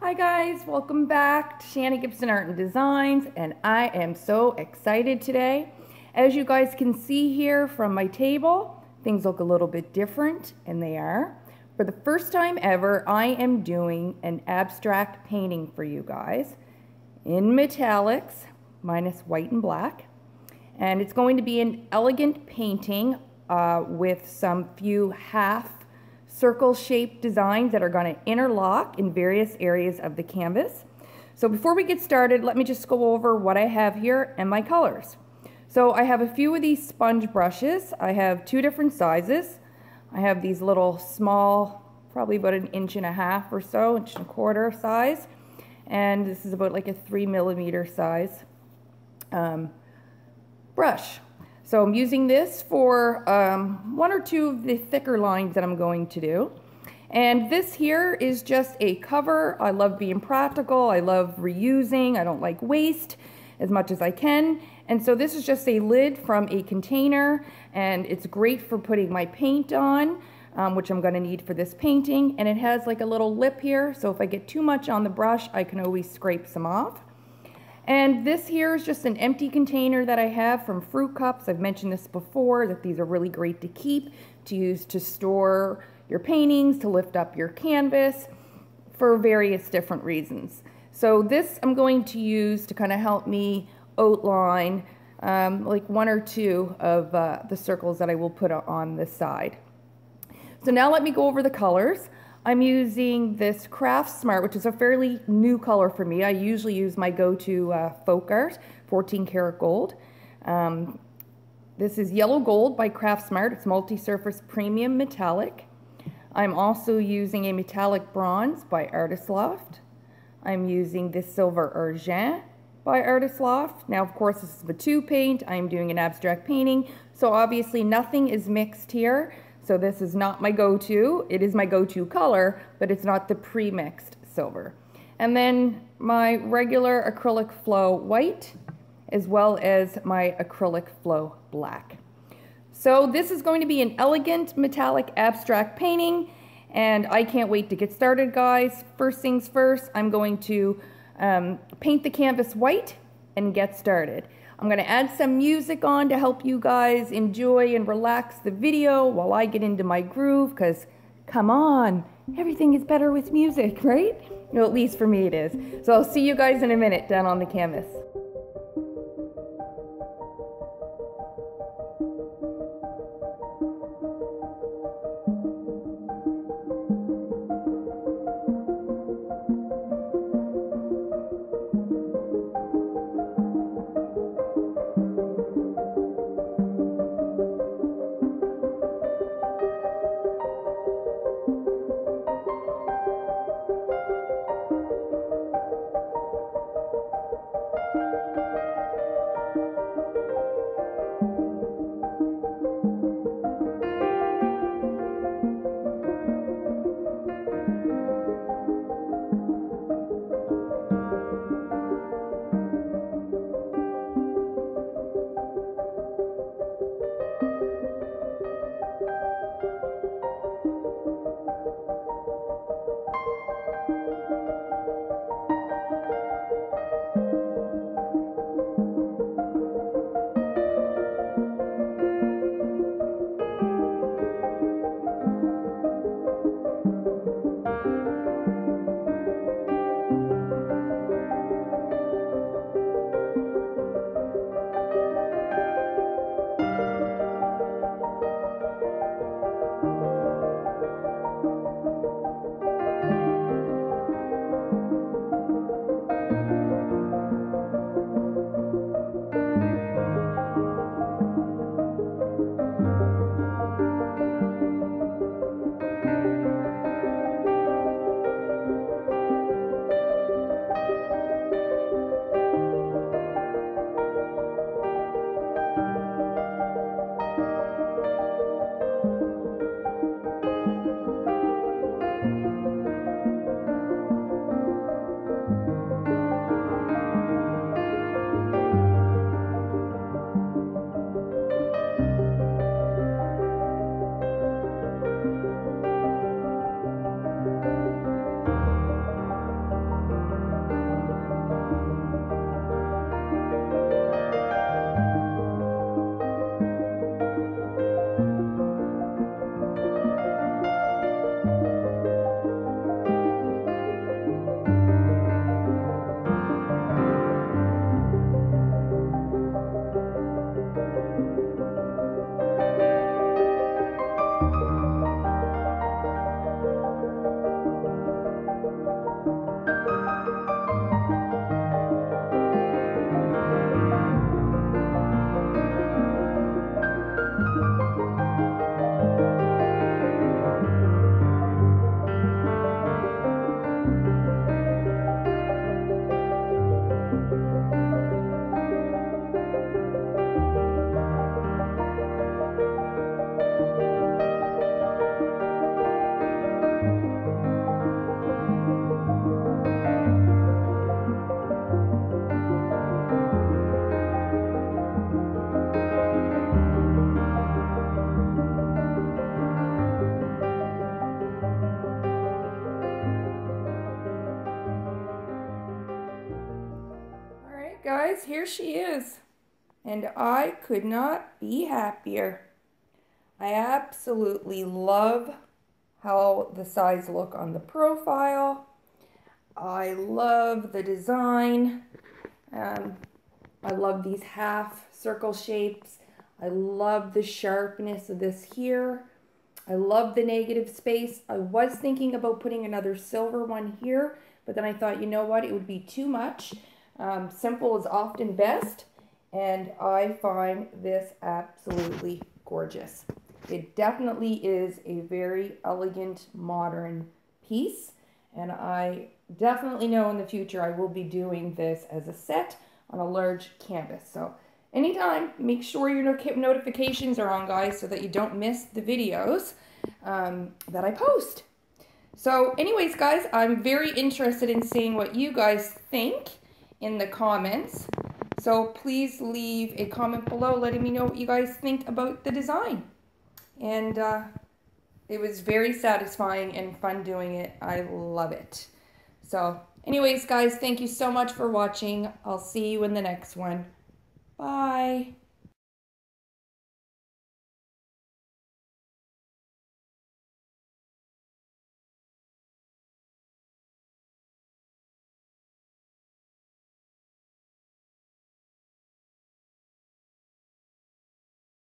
Hi guys, welcome back to Shanna Gibson Art and Designs, and I am so excited today. As you guys can see here from my table, things look a little bit different, and they are. For the first time ever, I am doing an abstract painting for you guys in metallics, minus white and black. And it's going to be an elegant painting with some few half circle-shaped designs that are going to interlock in various areas of the canvas. So before we get started, let me just go over what I have here and my colors. So I have a few of these sponge brushes. I have two different sizes. I have these little small, probably about 1.5 inches or so, 1.25 inch size. And this is about like a 3mm size brush. So I'm using this for one or two of the thicker lines that I'm going to do. And this here is just a cover. I love being practical. I love reusing. I don't like waste as much as I can. And so this is just a lid from a container, and it's great for putting my paint on, which I'm going to need for this painting. And it has like a little lip here, so if I get too much on the brush, I can always scrape some off. And this here is just an empty container that I have from fruit cups. I've mentioned this before, that these are really great to keep, to use to store your paintings, to lift up your canvas, for various different reasons. So this I'm going to use to kind of help me outline like one or two of the circles that I will put on this side. So now let me go over the colors. I'm using this Craft Smart, which is a fairly new color for me. I usually use my go-to Folk Art, 14 karat gold. This is Yellow Gold by Craft Smart. It's multi-surface premium metallic. I'm also using a metallic bronze by Loft. I'm using this silver Argent by Loft. Now, of course, this is a two paint. I'm doing an abstract painting, so obviously nothing is mixed here. So this is not my go-to. It is my go-to color, but it's not the pre-mixed silver. And then my regular acrylic flow white, as well as my acrylic flow black. So this is going to be an elegant metallic abstract painting, and I can't wait to get started, guys. First things first, I'm going to paint the canvas white and get started. I'm going to add some music on to help you guys enjoy and relax the video while I get into my groove, because come on, everything is better with music, right? Well, at least for me it is. So I'll see you guys in a minute down on the canvas. guys, here she is. And I could not be happier. I absolutely love how the sides look on the profile. I love the design. I love these half circle shapes. I love the sharpness of this here. I love the negative space. I was thinking about putting another silver one here, but then I thought, you know what, it would be too much. Simple is often best, and I find this absolutely gorgeous. It definitely is a very elegant, modern piece, and I definitely know in the future I will be doing this as a set on a large canvas. So anytime, make sure your notifications are on, guys, so that you don't miss the videos that I post. So anyways, guys, I'm very interested in seeing what you guys think in the comments. So please leave a comment below letting me know what you guys think about the design. And it was very satisfying and fun doing it. I love it. So anyways, guys, thank you so much for watching. I'll see you in the next one. Bye.